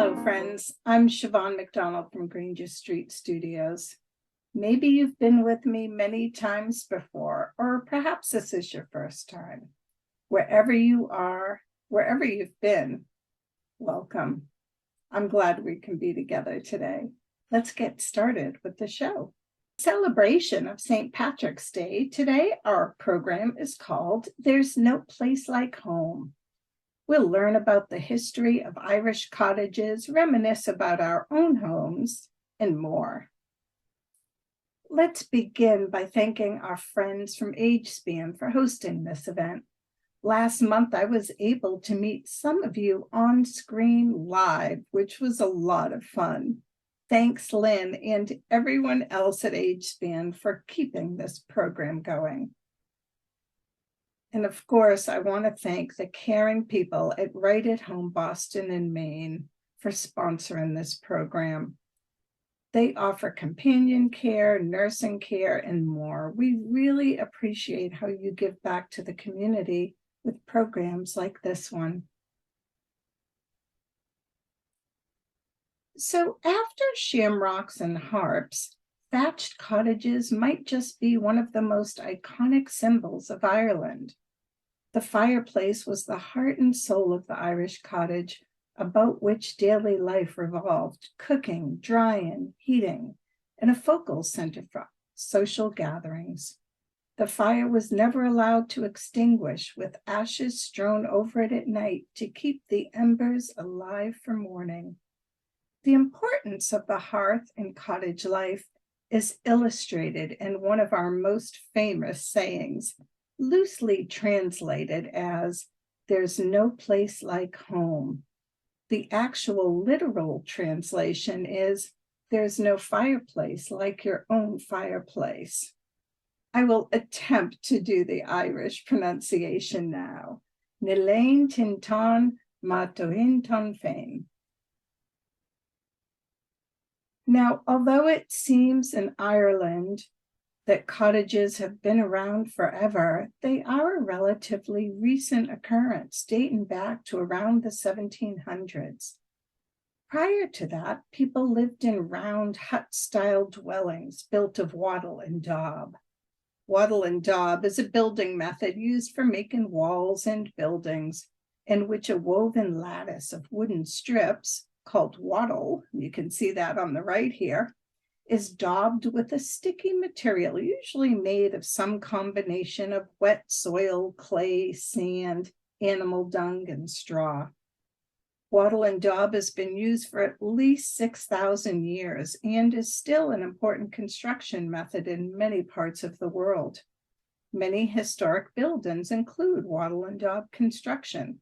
Hello, friends. I'm Siobhan McDonald from Granger Street Studios. Maybe you've been with me many times before, or perhaps this is your first time. Wherever you are, wherever you've been, welcome. I'm glad we can be together today. Let's get started with the show. Celebration of St. Patrick's Day, today our program is called There's No Place Like Home. We'll learn about the history of Irish cottages, reminisce about our own homes, and more. Let's begin by thanking our friends from AgeSpan for hosting this event. Last month, I was able to meet some of you on screen live, which was a lot of fun. Thanks, Lynn, and everyone else at AgeSpan for keeping this program going. And of course, I want to thank the caring people at Right at Home Boston and Maine for sponsoring this program. They offer companion care, nursing care, and more. We really appreciate how you give back to the community with programs like this one. So after shamrocks and harps, thatched cottages might just be one of the most iconic symbols of Ireland. The fireplace was the heart and soul of the Irish cottage, about which daily life revolved, cooking, drying, heating, and a focal center for social gatherings. The fire was never allowed to extinguish, with ashes strewn over it at night to keep the embers alive for morning. The importance of the hearth in cottage life is illustrated in one of our most famous sayings, loosely translated as, "There's no place like home." The actual literal translation is, "There's no fireplace like your own fireplace." I will attempt to do the Irish pronunciation now. Nilain tinton ma tohin ton fein. Now, although it seems in Ireland that cottages have been around forever, they are a relatively recent occurrence, dating back to around the 1700s. Prior to that, people lived in round hut-style dwellings built of wattle and daub. Wattle and daub is a building method used for making walls and buildings, in which a woven lattice of wooden strips, called wattle, you can see that on the right here, is daubed with a sticky material, usually made of some combination of wet soil, clay, sand, animal dung, and straw. Wattle and daub has been used for at least 6,000 years and is still an important construction method in many parts of the world. Many historic buildings include wattle and daub construction.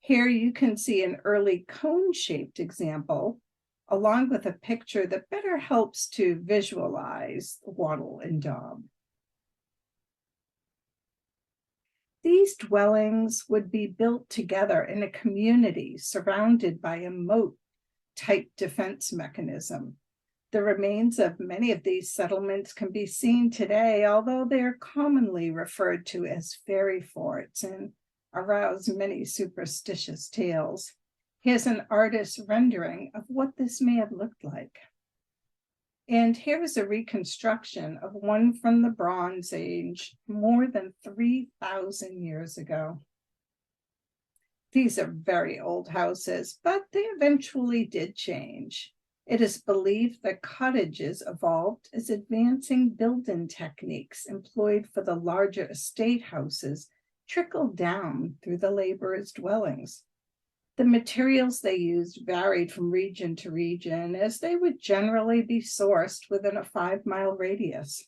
Here you can see an early cone-shaped example, along with a picture that better helps to visualize wattle and daub. These dwellings would be built together in a community surrounded by a moat-type defense mechanism. The remains of many of these settlements can be seen today, although they are commonly referred to as fairy forts and arouse many superstitious tales. Here's an artist's rendering of what this may have looked like. And here is a reconstruction of one from the Bronze Age, more than 3,000 years ago. These are very old houses, but they eventually did change. It is believed that cottages evolved as advancing building techniques employed for the larger estate houses trickled down through the laborers' dwellings. The materials they used varied from region to region, as they would generally be sourced within a 5-mile radius.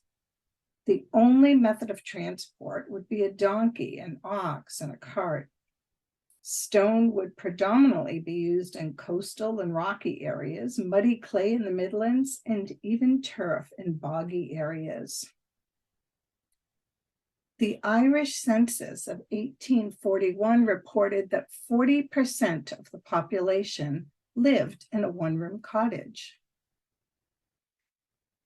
The only method of transport would be a donkey, an ox, and a cart. Stone would predominantly be used in coastal and rocky areas, muddy clay in the Midlands, and even turf in boggy areas. The Irish census of 1841 reported that 40% of the population lived in a one-room cottage.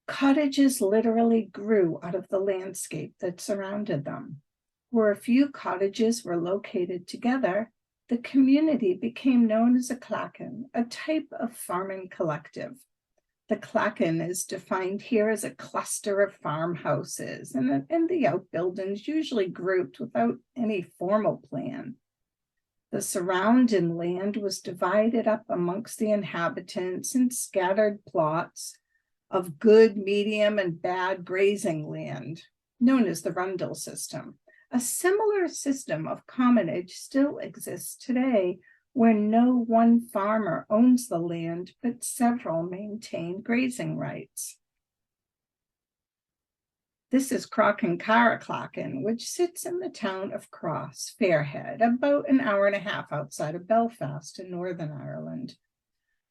Cottages literally grew out of the landscape that surrounded them. Where a few cottages were located together, the community became known as a clachan, a type of farming collective. The clachan is defined here as a cluster of farmhouses and the outbuildings usually grouped without any formal plan. The surrounding land was divided up amongst the inhabitants in scattered plots of good, medium, and bad grazing land, known as the Rundle system. A similar system of commonage still exists today, where no one farmer owns the land, but several maintain grazing rights. This is Crochancaraghclachan, which sits in the town of Cross, Fairhead, about an hour and a half outside of Belfast in Northern Ireland.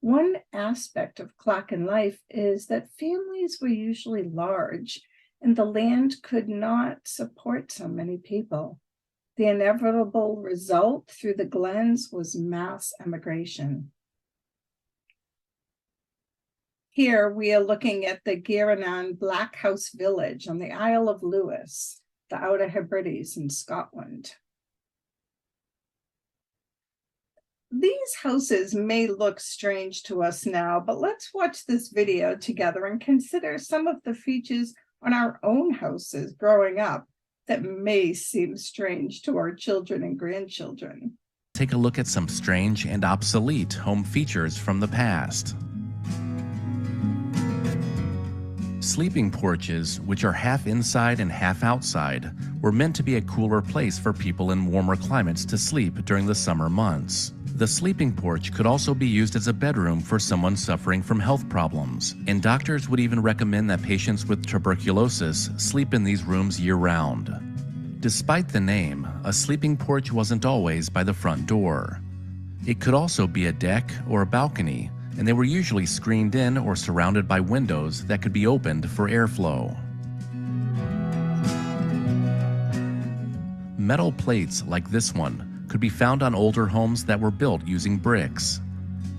One aspect of clachan life is that families were usually large and the land could not support so many people. The inevitable result through the glens was mass emigration. Here we are looking at the Girranan Black House village on the Isle of Lewis, the Outer Hebrides in Scotland. These houses may look strange to us now, but let's watch this video together and consider some of the features on our own houses growing up that may seem strange to our children and grandchildren. Take a look at some strange and obsolete home features from the past. Sleeping porches, which are half inside and half outside, were meant to be a cooler place for people in warmer climates to sleep during the summer months. The sleeping porch could also be used as a bedroom for someone suffering from health problems, and doctors would even recommend that patients with tuberculosis sleep in these rooms year-round. Despite the name, a sleeping porch wasn't always by the front door. It could also be a deck or a balcony, and they were usually screened in or surrounded by windows that could be opened for airflow. Metal plates like this one could be found on older homes that were built using bricks.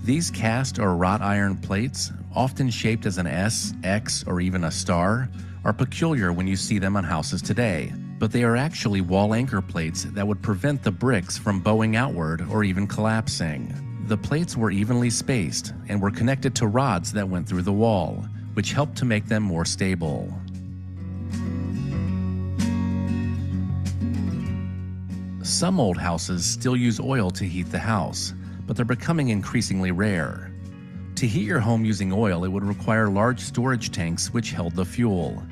These cast or wrought iron plates, often shaped as an S, X, or even a star, are peculiar when you see them on houses today, but they are actually wall anchor plates that would prevent the bricks from bowing outward or even collapsing. The plates were evenly spaced and were connected to rods that went through the wall, which helped to make them more stable. Some old houses still use oil to heat the house, but they're becoming increasingly rare. To heat your home using oil, it would require large storage tanks which held the fuel.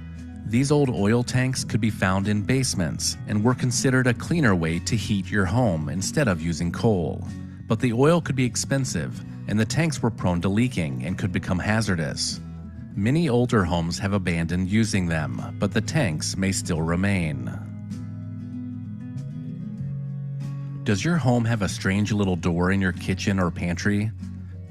These old oil tanks could be found in basements and were considered a cleaner way to heat your home instead of using coal. But the oil could be expensive, and the tanks were prone to leaking and could become hazardous. Many older homes have abandoned using them, but the tanks may still remain. Does your home have a strange little door in your kitchen or pantry?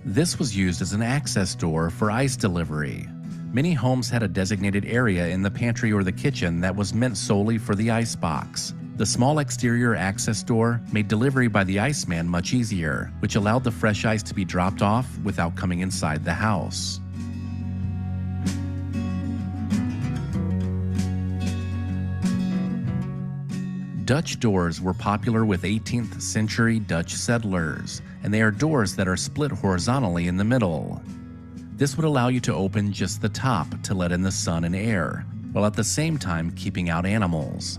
This was used as an access door for ice delivery. Many homes had a designated area in the pantry or the kitchen that was meant solely for the ice box. The small exterior access door made delivery by the iceman much easier, which allowed the fresh ice to be dropped off without coming inside the house. Dutch doors were popular with 18th century Dutch settlers, and they are doors that are split horizontally in the middle. This would allow you to open just the top to let in the sun and air, while at the same time keeping out animals.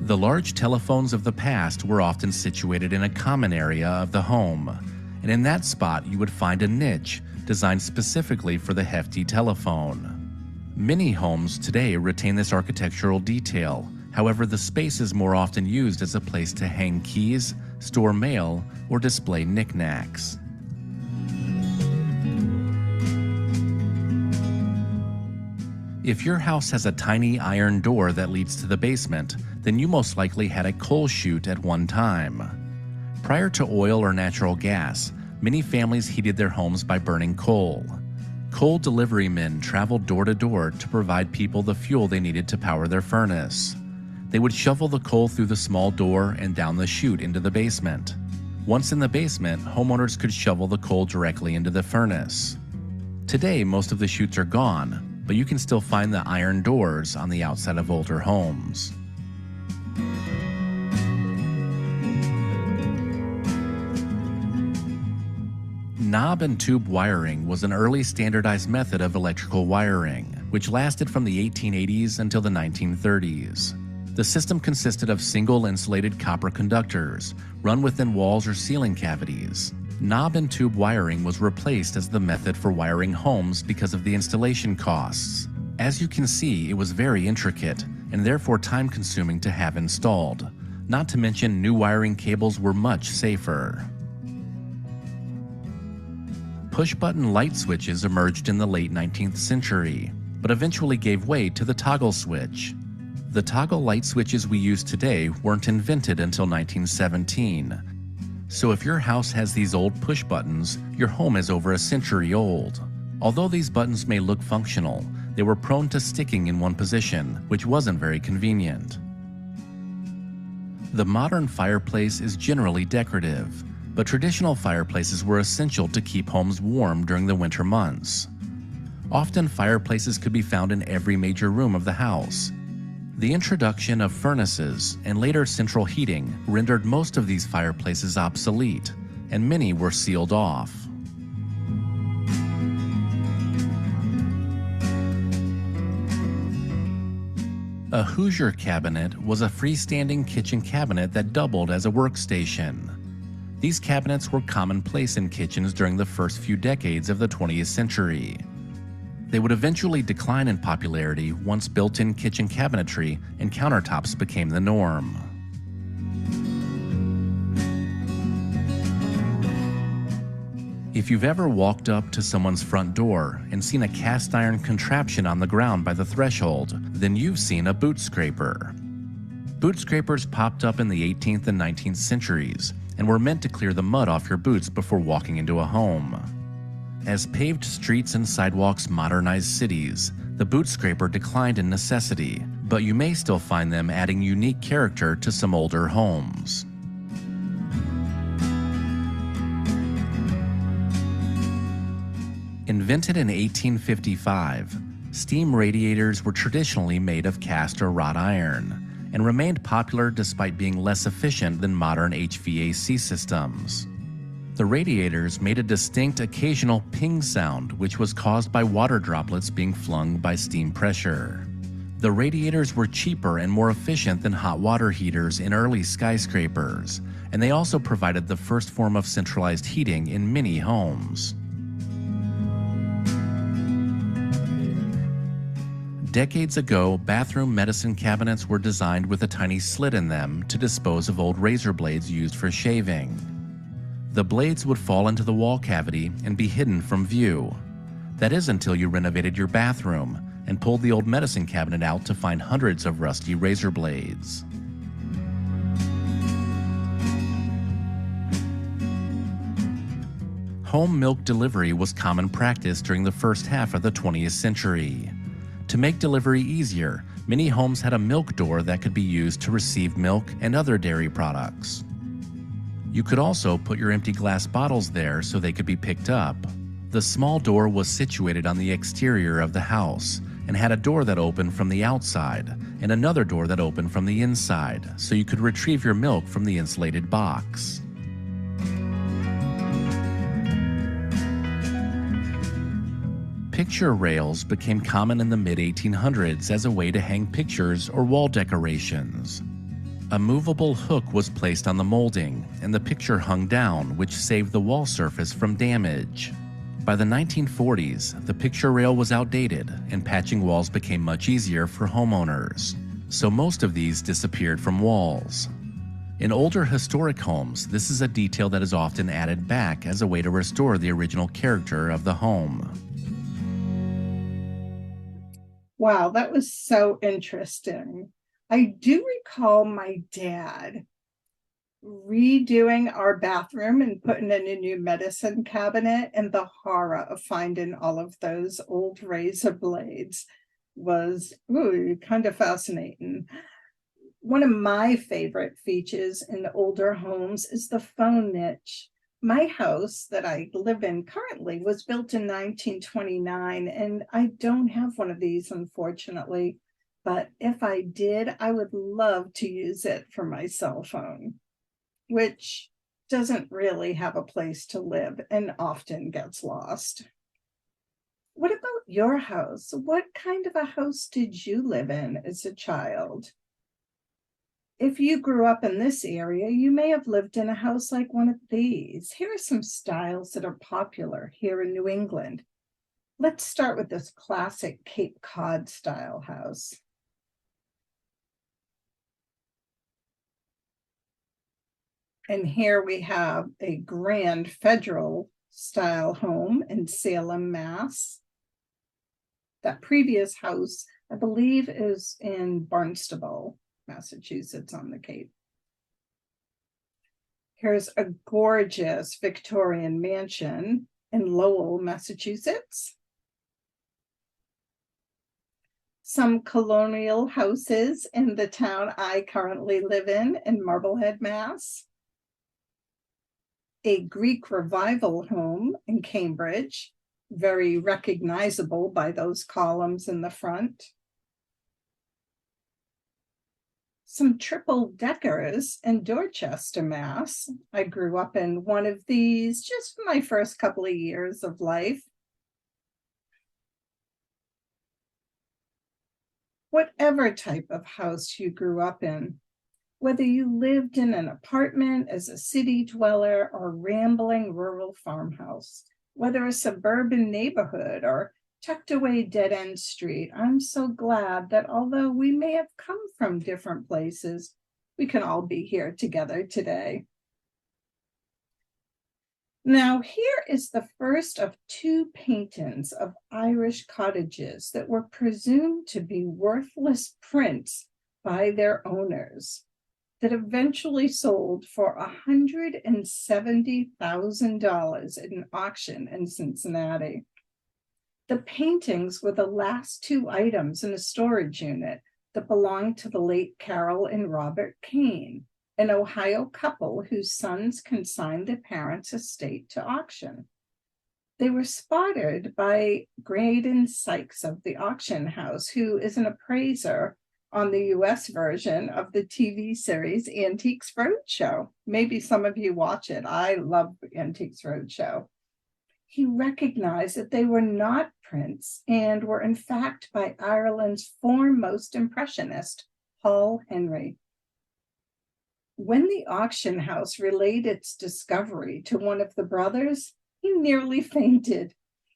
The large telephones of the past were often situated in a common area of the home, and in that spot you would find a niche designed specifically for the hefty telephone. Many homes today retain this architectural detail. However, the space is more often used as a place to hang keys, store mail, or display knickknacks. If your house has a tiny iron door that leads to the basement, then you most likely had a coal chute at one time. Prior to oil or natural gas, many families heated their homes by burning coal. Coal delivery men traveled door to door to provide people the fuel they needed to power their furnace. They would shovel the coal through the small door and down the chute into the basement. Once in the basement, homeowners could shovel the coal directly into the furnace. Today, most of the chutes are gone, but you can still find the iron doors on the outside of older homes. Knob and tube wiring was an early standardized method of electrical wiring, which lasted from the 1880s until the 1930s. The system consisted of single insulated copper conductors run within walls or ceiling cavities. Knob and tube wiring was replaced as the method for wiring homes because of the installation costs. As you can see, it was very intricate and therefore time-consuming to have installed. Not to mention, new wiring cables were much safer. Push-button light switches emerged in the late 19th century, but eventually gave way to the toggle switch. The toggle light switches we use today weren't invented until 1917. So if your house has these old push buttons, your home is over a century old. Although these buttons may look functional, they were prone to sticking in one position, which wasn't very convenient. The modern fireplace is generally decorative, but traditional fireplaces were essential to keep homes warm during the winter months. Often fireplaces could be found in every major room of the house. The introduction of furnaces and later central heating rendered most of these fireplaces obsolete, and many were sealed off. A Hoosier cabinet was a freestanding kitchen cabinet that doubled as a workstation. These cabinets were commonplace in kitchens during the first few decades of the 20th century. They would eventually decline in popularity once built-in kitchen cabinetry and countertops became the norm. If you've ever walked up to someone's front door and seen a cast iron contraption on the ground by the threshold, then you've seen a boot scraper. Boot scrapers popped up in the 18th and 19th centuries and were meant to clear the mud off your boots before walking into a home. As paved streets and sidewalks modernized cities, the boot scraper declined in necessity, but you may still find them adding unique character to some older homes. Invented in 1855, steam radiators were traditionally made of cast or wrought iron, and remained popular despite being less efficient than modern HVAC systems. The radiators made a distinct occasional ping sound, which was caused by water droplets being flung by steam pressure. The radiators were cheaper and more efficient than hot water heaters in early skyscrapers, and they also provided the first form of centralized heating in many homes. Decades ago, bathroom medicine cabinets were designed with a tiny slit in them to dispose of old razor blades used for shaving. The blades would fall into the wall cavity and be hidden from view. That is until you renovated your bathroom and pulled the old medicine cabinet out to find hundreds of rusty razor blades. Home milk delivery was common practice during the first half of the 20th century. To make delivery easier, many homes had a milk door that could be used to receive milk and other dairy products. You could also put your empty glass bottles there so they could be picked up. The small door was situated on the exterior of the house and had a door that opened from the outside and another door that opened from the inside, so you could retrieve your milk from the insulated box. Picture rails became common in the mid-1800s as a way to hang pictures or wall decorations. A movable hook was placed on the molding, and the picture hung down, which saved the wall surface from damage. By the 1940s, the picture rail was outdated, and patching walls became much easier for homeowners. So most of these disappeared from walls. In older historic homes, this is a detail that is often added back as a way to restore the original character of the home. Wow, that was so interesting. I do recall my dad redoing our bathroom and putting in a new medicine cabinet, and the horror of finding all of those old razor blades was kind of fascinating. One of my favorite features in the older homes is the phone niche. My house that I live in currently was built in 1929, and I don't have one of these, unfortunately. But if I did, I would love to use it for my cell phone, which doesn't really have a place to live and often gets lost. What about your house? What kind of a house did you live in as a child? If you grew up in this area, you may have lived in a house like one of these. Here are some styles that are popular here in New England. Let's start with this classic Cape Cod style house. And here we have a grand federal style home in Salem, Mass. That previous house, I believe, is in Barnstable, Massachusetts on the Cape. Here's a gorgeous Victorian mansion in Lowell, Massachusetts. Some colonial houses in the town I currently live in Marblehead, Mass. A Greek revival home in Cambridge, very recognizable by those columns in the front. Some triple deckers in Dorchester, Mass. I grew up in one of these just for my first couple of years of life. Whatever type of house you grew up in, whether you lived in an apartment as a city dweller or rambling rural farmhouse, whether a suburban neighborhood or tucked away dead-end street, I'm so glad that although we may have come from different places, we can all be here together today. Now, here is the first of two paintings of Irish cottages that were presumed to be worthless prints by their owners that eventually sold for $170,000 in an auction in Cincinnati. The paintings were the last two items in a storage unit that belonged to the late Carol and Robert Kane, an Ohio couple whose sons consigned their parents' estate to auction. They were spotted by Graydon Sykes of the auction house, who is an appraiser on the US version of the TV series Antiques Roadshow. Maybe some of you watch it. I love Antiques Roadshow. He recognized that they were not prints and were in fact by Ireland's foremost impressionist, Paul Henry. When the auction house relayed its discovery to one of the brothers, he nearly fainted.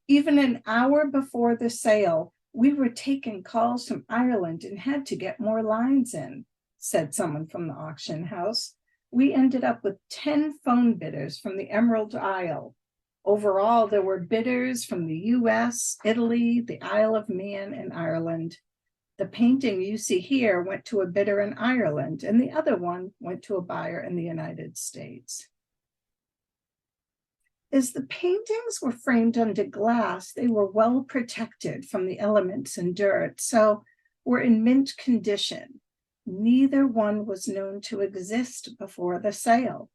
Even an hour before the sale, we were taking calls from Ireland and had to get more lines in, said someone from the auction house. We ended up with 10 phone bidders from the Emerald Isle. Overall, there were bidders from the US, Italy, the Isle of Man, and Ireland. The painting you see here went to a bidder in Ireland, and the other one went to a buyer in the United States. As the paintings were framed under glass, they were well protected from the elements and dirt, so were in mint condition. Neither one was known to exist before the sale.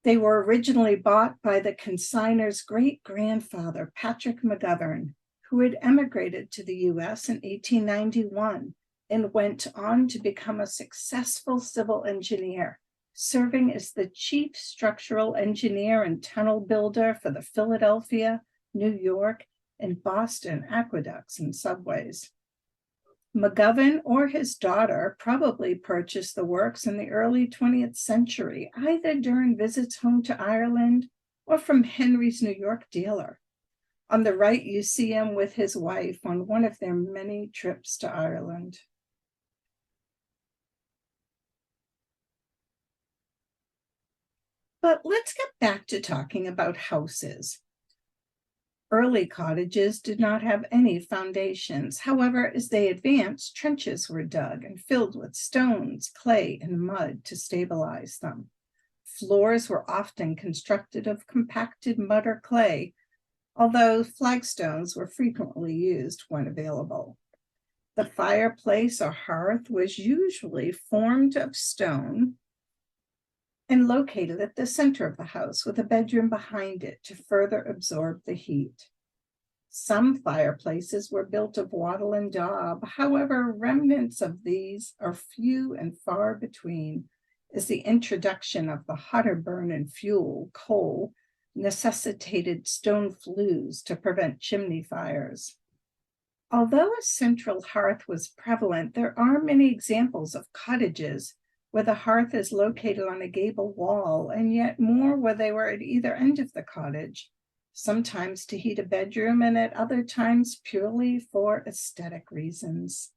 They were originally bought by the consignor's great-grandfather, Patrick McGovern, who had emigrated to the US in 1891 and went on to become a successful civil engineer, serving as the chief structural engineer and tunnel builder for the Philadelphia, New York, and Boston aqueducts and subways. McGovern or his daughter probably purchased the works in the early 20th century, either during visits home to Ireland or from Henry's New York dealer. On the right, you see him with his wife on one of their many trips to Ireland. But let's get back to talking about houses. Early cottages did not have any foundations. However, as they advanced, trenches were dug and filled with stones, clay, and mud to stabilize them. Floors were often constructed of compacted mud or clay, although flagstones were frequently used when available. The fireplace or hearth was usually formed of stone and located at the center of the house with a bedroom behind it to further absorb the heat. Some fireplaces were built of wattle and daub. However, remnants of these are few and far between, as the introduction of the hotter burn and fuel, coal, necessitated stone flues to prevent chimney fires. Although a central hearth was prevalent, there are many examples of cottages where the hearth is located on a gable wall, and yet more where they were at either end of the cottage, sometimes to heat a bedroom and at other times purely for aesthetic reasons.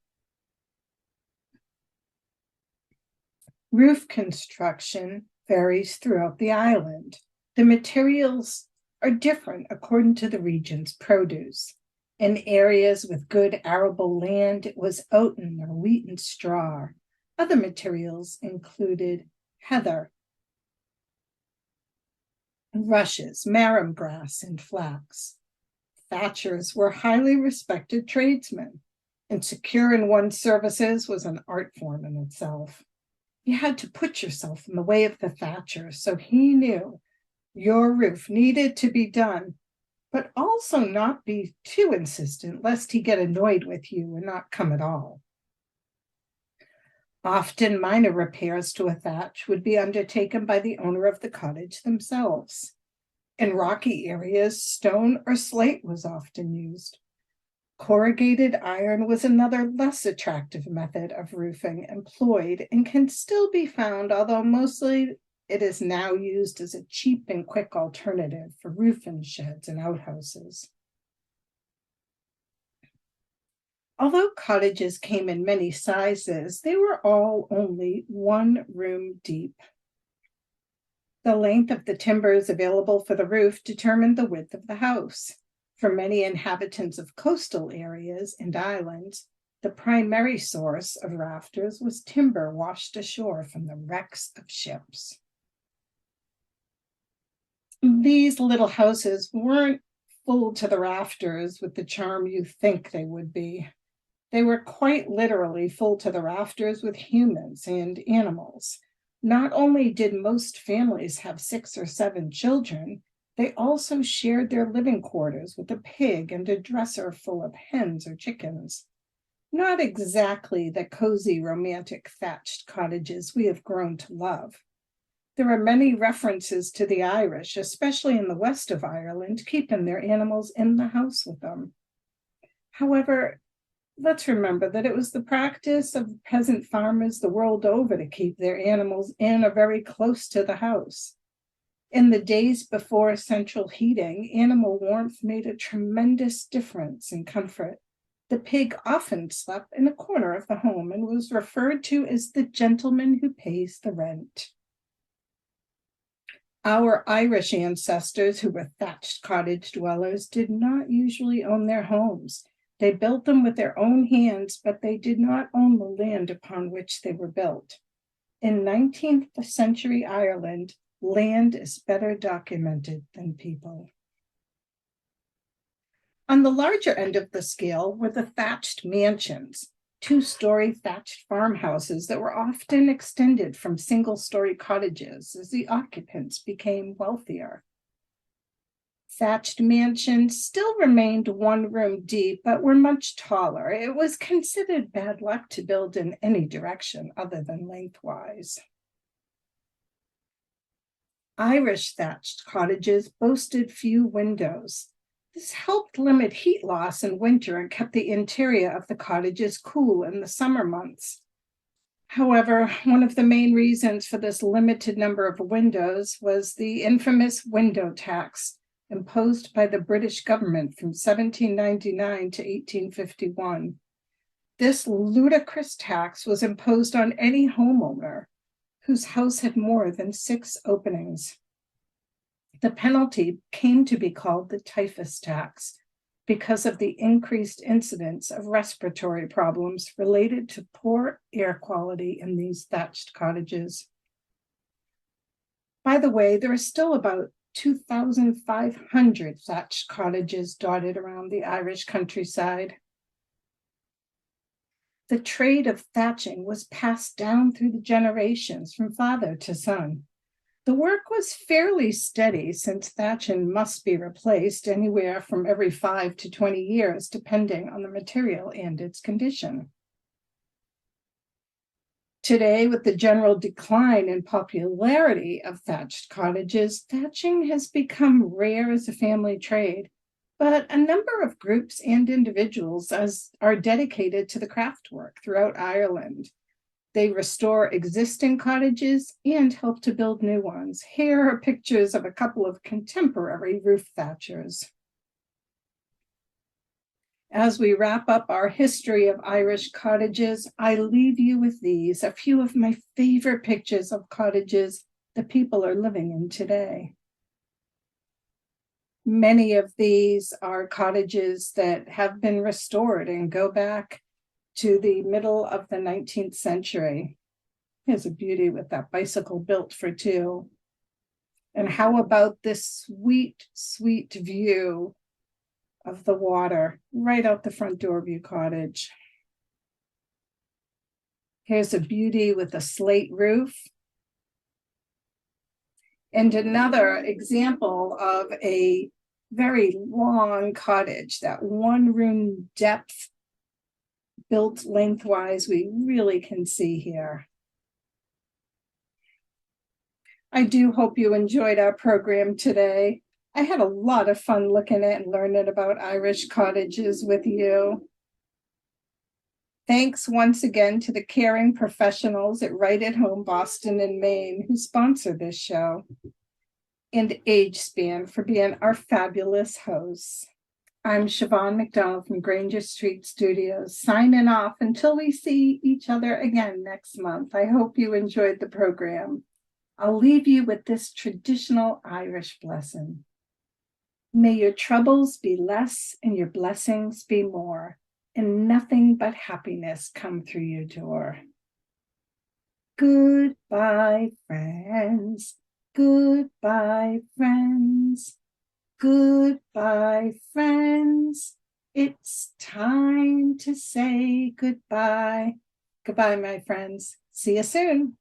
Roof construction varies throughout the island. The materials are different according to the region's produce. In areas with good arable land, it was oaten or wheaten straw. Other materials included heather, rushes, marram grass, and flax. Thatchers were highly respected tradesmen, and secure in one's services was an art form in itself. You had to put yourself in the way of the thatcher, so he knew your roof needed to be done, but also not be too insistent lest he get annoyed with you and not come at all. Often minor repairs to a thatch would be undertaken by the owner of the cottage themselves. In rocky areas, stone or slate was often used. Corrugated iron was another less attractive method of roofing employed and can still be found, although mostly it is now used as a cheap and quick alternative for roofing sheds and outhouses. Although cottages came in many sizes, they were all only one room deep. The length of the timbers available for the roof determined the width of the house. For many inhabitants of coastal areas and islands, the primary source of rafters was timber washed ashore from the wrecks of ships. These little houses weren't full to the rafters with the charm you think they would be. They were quite literally full to the rafters with humans and animals. Not only did most families have 6 or 7 children, they also shared their living quarters with a pig and a dresser full of hens or chickens. Not exactly the cozy, romantic thatched cottages we have grown to love. There are many references to the Irish, especially in the west of Ireland, keeping their animals in the house with them. However, let's remember that it was the practice of peasant farmers the world over to keep their animals in or very close to the house. In the days before central heating, animal warmth made a tremendous difference in comfort. The pig often slept in a corner of the home and was referred to as the gentleman who pays the rent. Our Irish ancestors, who were thatched cottage dwellers, did not usually own their homes. They built them with their own hands, but they did not own the land upon which they were built. In 19th century Ireland, land is better documented than people. On the larger end of the scale were the thatched mansions, 2-story thatched farmhouses that were often extended from single-story cottages as the occupants became wealthier. Thatched mansions still remained one room deep, but were much taller. It was considered bad luck to build in any direction other than lengthwise. Irish thatched cottages boasted few windows. This helped limit heat loss in winter and kept the interior of the cottages cool in the summer months. However, one of the main reasons for this limited number of windows was the infamous window tax imposed by the British government from 1799 to 1851. This ludicrous tax was imposed on any homeowner whose house had more than 6 openings. The penalty came to be called the typhus tax because of the increased incidence of respiratory problems related to poor air quality in these thatched cottages. By the way, there are still about 2,500 thatched cottages dotted around the Irish countryside. The trade of thatching was passed down through the generations from father to son. The work was fairly steady since thatching must be replaced anywhere from every 5 to 20 years, depending on the material and its condition. Today, with the general decline in popularity of thatched cottages, thatching has become rare as a family trade, but a number of groups and individuals are dedicated to the craft work throughout Ireland. They restore existing cottages and help to build new ones. Here are pictures of a couple of contemporary roof thatchers. As we wrap up our history of Irish cottages, I leave you with these, a few of my favorite pictures of cottages the people are living in today. Many of these are cottages that have been restored and go back to the middle of the 19th century. Here's a beauty with that bicycle built for two. And how about this sweet, sweet view of the water right out the front door of your cottage? Here's a beauty with a slate roof. And another example of a very long cottage, that one room depth built lengthwise, we really can see here. I do hope you enjoyed our program today. I had a lot of fun looking at and learning about Irish cottages with you. Thanks once again to the caring professionals at Right at Home Boston and Maine who sponsor this show, and AgeSpan for being our fabulous hosts. I'm Siobhan McDonald from Granger Street Studios, signing off until we see each other again next month. I hope you enjoyed the program. I'll leave you with this traditional Irish blessing. May your troubles be less and your blessings be more, and nothing but happiness come through your door. Goodbye, friends. Goodbye, friends. Goodbye, friends. It's time to say goodbye. Goodbye, my friends. See you soon.